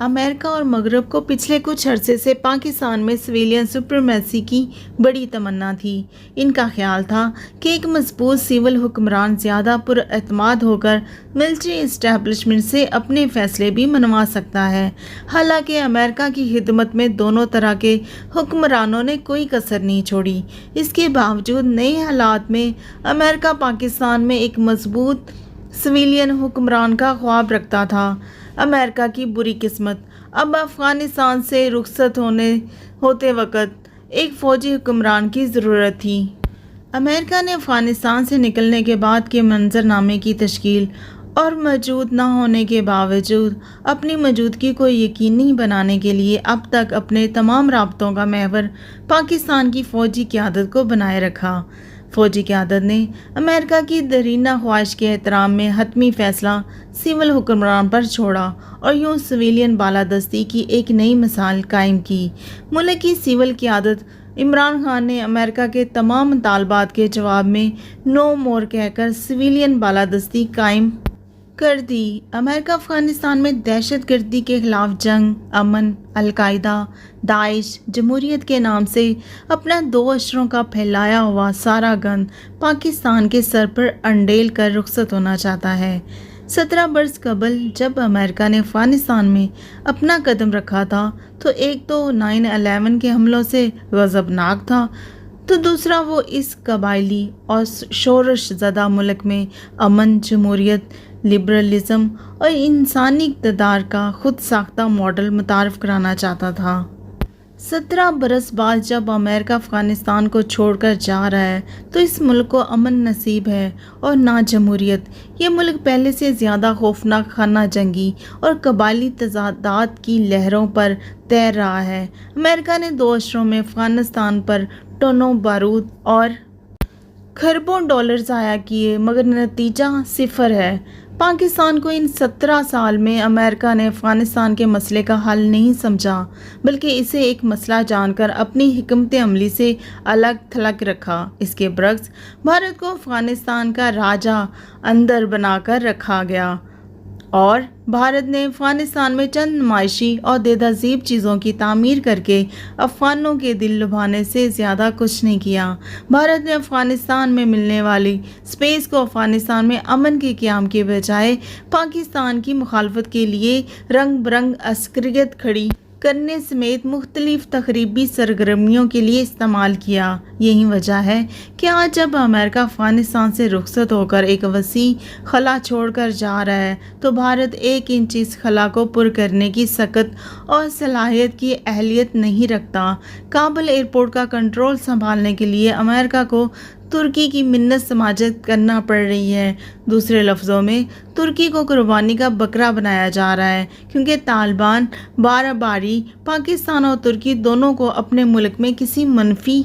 America और मगरब को पिछले कुछ अरसे से पाकिस्तान में सिविलियन सुप्रीमेसी की बड़ी तमन्ना थी। इनका ख्याल था कि एक मजबूत सिविल हुक्मरान ज़्यादा पुरएतमाद होकर मिलिट्री इस्टेब्लिशमेंट से अपने फैसले भी मनवा सकता है। हालांकि अमेरिका की खिदमत में दोनों तरह के हुक्मरानों ने कोई कसर नहीं छोड़ी। इसके बावजूद नए हालात में अमेरिका पाकिस्तान में एक मजबूत सिविलियन हुक्मरान का ख्वाब रखता था। अमेरिका की बुरी किस्मत, अब अफ़गानिस्तान से रुखसत होते वक्त एक फ़ौजी हुक्मरान की ज़रूरत थी। अमेरिका ने अफ़गानिस्तान से निकलने के बाद के मंजरनामे की तश्कील और मौजूद न होने के बावजूद अपनी मौजूदगी को यकीनी बनाने के लिए अब तक अपने तमाम राब्तों का महवर पाकिस्तान की फ़ौजी क़यादत को बनाए रखा। फ़ौजी क़यादत ने अमेरिका की दरीना ख्वाहिश के एहतराम में हतमी फ़ैसला सिविल हुक्मरान पर छोड़ा और यूँ सिविलियन बालादस्ती की एक नई मिसाल कायम की। मुल्क की सिविल क़यादत इमरान खान ने अमेरिका के तमाम मुतालबात के जवाब में नो मोर कहकर सिविलियन बालादस्ती कायम कर दी। अमेरिका अफ़गानिस्तान में दहशतगर्दी के खिलाफ जंग, अमन, अलकायदा, दाइश, जमहूरियत के नाम से अपना 2 अशरों का फैलाया हुआ सारा गंद पाकिस्तान के सर पर अंडेल कर रुखसत होना चाहता है। 17 बरस कबल जब अमेरिका ने अफ़गानिस्तान में अपना कदम रखा था तो एक तो 9/11 के हमलों से गज़बनाक था, तो दूसरा वो इस कबायली और शोरश ज़दा मुल्क में अमन, जमहूरियत, लिबरलिज़म और इंसानी इक़्तिदार का खुद साख्ता मॉडल मुतारफ़ कराना चाहता था। 17 बरस बाद जब अमेरिका अफ़गानिस्तान को छोड़कर जा रहा है तो इस मुल्क को अमन नसीब है और ना जमहूरियत। ये मुल्क पहले से ज़्यादा खौफनाक खाना जंगी और कबायली तज़ादात की लहरों पर तैर रहा है। अमेरिका ने 2 अशरों में अफ़गानिस्तान पर टनों बारूद और खरबों डॉलर ज़ाया किए, मगर नतीजा सिफर है। पाकिस्तान को इन 17 साल में अमेरिका ने अफ़गानिस्तान के मसले का हल नहीं समझा, बल्कि इसे एक मसला जानकर अपनी हिकमत अमली से अलग थलग रखा। इसके बरक्स भारत को अफ़गानिस्तान का राजा अंदर बनाकर रखा गया और भारत ने अफ़गानिस्तान में चंद नुमाइशी और देदाज़ीब चीज़ों की तामीर करके अफ़गानों के दिल लुभाने से ज़्यादा कुछ नहीं किया। भारत ने अफ़गानिस्तान में मिलने वाली स्पेस को अफ़गानिस्तान में अमन के क़याम के बजाय पाकिस्तान की मुखालफत के लिए रंग बरंग अस्करियत खड़ी करने समेत मुख्तलिफ तखरीबी सरगर्मियों के लिए इस्तेमाल किया। यही वजह है कि आज जब अमेरिका अफ़गानिस्तान से रुखसत होकर एक वसी खला छोड़कर जा रहा है तो भारत 1 इंच इस खला को पुर करने की सकत और सलाहियत की अहलियत नहीं रखता। काबुल एयरपोर्ट का कंट्रोल संभालने के लिए अमेरिका को तुर्की की मिन्नत समाजत करना पड़ रही है। दूसरे लफ्ज़ों में तुर्की को कुर्बानी का बकरा बनाया जा रहा है, क्योंकि तालिबान बारी पाकिस्तान और तुर्की दोनों को अपने मुल्क में किसी मनफी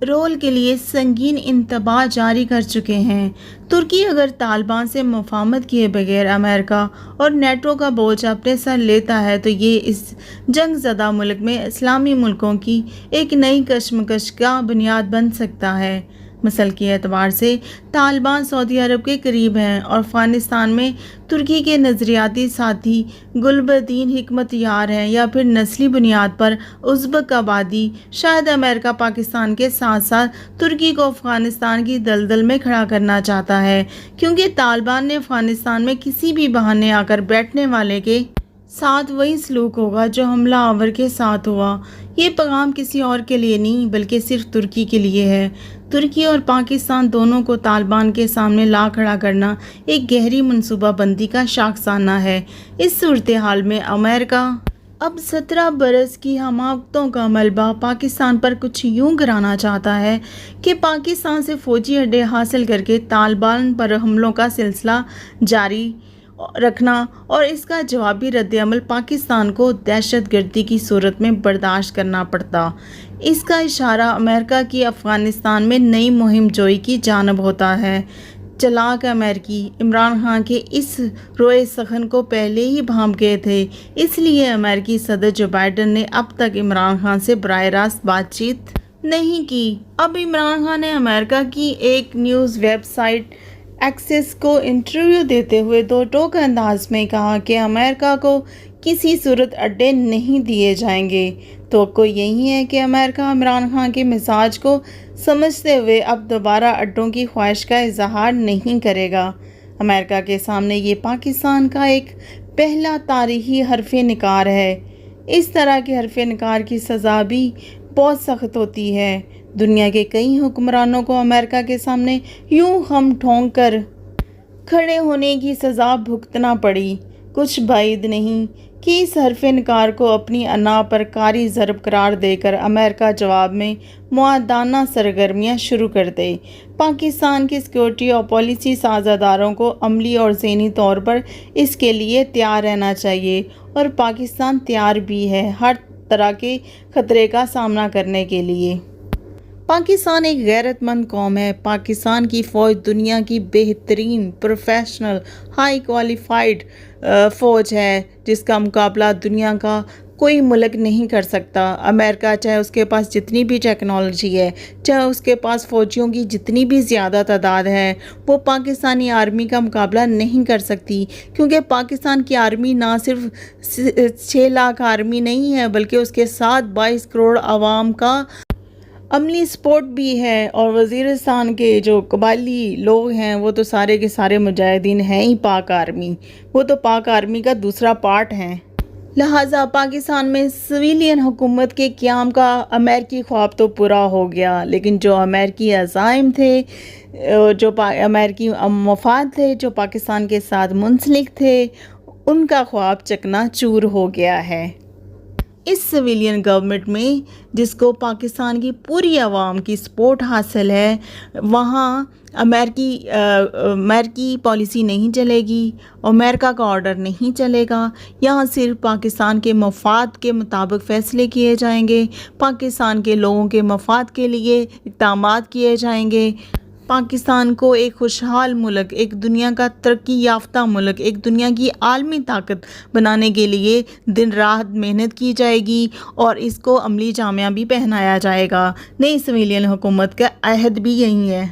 रोल के लिए संगीन इंतबाह जारी कर चुके हैं। तुर्की अगर तालिबान से मुफाहमत किए बगैर अमेरिका और नेटो का बोझ अपने सर लेता है तो ये इस जंग ज़दा मुल्क में इस्लामी मुल्कों की एक नई कशमकश का बुनियाद बन सकता है। मसल के एतबार से तालिबान सऊदी अरब के करीब हैं और अफ़गानिस्तान में तुर्की के नज़रियाती साथी गुलबदीन हिकमत यार हैं, या फिर नस्ली बुनियाद पर उज़्बक आबादी। शायद अमेरिका पाकिस्तान के साथ साथ तुर्की को अफ़गानिस्तान की दलदल में खड़ा करना चाहता है, क्योंकि तालिबान ने अफ़गानिस्तान में किसी भी बहाने आकर बैठने वाले के साथ वही सलूक होगा जो हमला आवर के साथ हुआ। ये पैगाम किसी और के लिए नहीं बल्कि सिर्फ तुर्की के लिए है। तुर्की और पाकिस्तान दोनों को तालिबान के सामने ला खड़ा करना एक गहरी मनसूबाबंदी का शाखसाना है। इस सूरत हाल में अमेरिका अब 17 बरस की हमाकतों का मलबा पाकिस्तान पर कुछ यूं गिराना चाहता है कि पाकिस्तान से फ़ौजी अड्डे हासिल करके तालिबान पर हमलों का सिलसिला जारी रखना और इसका जवाबी रद्द-ए-अमल पाकिस्तान को दहशतगर्दी की सूरत में बर्दाश्त करना पड़ता। इसका इशारा अमेरिका की अफ़गानिस्तान में नई मुहिम जोई की जानब होता है। चलाक अमेरिकी इमरान खान के इस रोए सखन को पहले ही भांप गए थे, इसलिए अमेरिकी सदर जो बाइडन ने अब तक इमरान खान से बराह रास्त बातचीत नहीं की। अब इमरान खान ने अमेरिका की एक न्यूज़ वेबसाइट एक्सेस को इंटरव्यू देते हुए दो टोक अंदाज में कहा कि अमेरिका को کسی صورت اڈے نہیں دیے جائیں گے۔ توقع یہی ہے کہ امریکہ عمران خان کے مزاج کو سمجھتے ہوئے اب دوبارہ اڈوں کی خواہش کا اظہار نہیں کرے گا۔ امریکہ کے سامنے یہ پاکستان کا ایک پہلا تاریخی حرف نکار ہے۔ اس طرح کے حرف نکار کی سزا بھی بہت سخت ہوتی ہے۔ دنیا کے کئی حکمرانوں کو امریکہ کے سامنے یوں خم ٹھونک کر کھڑے ہونے کی سزا بھگتنا پڑی۔ کچھ بعید نہیں کہ اس حرف نکار کو اپنی انا پر کاری ضرب قرار دے کر امریکہ جواب میں معاہدانہ سرگرمیاں شروع کر دے۔ پاکستان کے سیکورٹی اور پالیسی سازاداروں کو عملی اور ذہنی طور پر اس کے لیے تیار رہنا چاہیے، اور پاکستان تیار بھی ہے ہر طرح کے خطرے کا سامنا کرنے کے لیے۔ پاکستان ایک غیرت مند قوم ہے۔ پاکستان کی فوج دنیا کی بہترین پروفیشنل ہائی کوالیفائڈ فوج ہے، جس کا مقابلہ دنیا کا کوئی ملک نہیں کر سکتا۔ امریکہ چاہے اس کے پاس جتنی بھی ٹیکنالوجی ہے، چاہے اس کے پاس فوجیوں کی جتنی بھی زیادہ تعداد ہے، وہ پاکستانی آرمی کا مقابلہ نہیں کر سکتی، کیونکہ پاکستان کی آرمی نہ صرف 6 لاکھ آرمی نہیں ہے، بلکہ اس کے ساتھ 22 کروڑ عوام کا عملی سپورٹ بھی ہے، اور وزیرستان کے جو قبائلی لوگ ہیں وہ تو سارے کے سارے مجاہدین ہیں ہی پاک آرمی، وہ تو پاک آرمی کا دوسرا پارٹ ہیں۔ لہٰذا پاکستان میں سویلین حکومت کے قیام کا امریکی خواب تو پورا ہو گیا، لیکن جو امریکی عزائم تھے، جو امریکی مفاد تھے، جو پاکستان کے ساتھ منسلک تھے، ان کا خواب چکنا چور ہو گیا ہے۔ اس سویلین گورنمنٹ میں جس کو پاکستان کی پوری عوام کی سپورٹ حاصل ہے، وہاں امریکی پالیسی نہیں چلے گی، امریکہ کا آرڈر نہیں چلے گا۔ یہاں صرف پاکستان کے مفاد کے مطابق فیصلے کیے جائیں گے، پاکستان کے لوگوں کے مفاد کے لیے اقدامات کیے جائیں گے۔ پاکستان کو ایک خوشحال ملک، ایک دنیا کا ترقی یافتہ ملک، ایک دنیا کی عالمی طاقت بنانے کے لیے دن رات محنت کی جائے گی، اور اس کو عملی جامہ بھی پہنایا جائے گا۔ نئی سویلین حکومت کا عہد بھی یہی ہے۔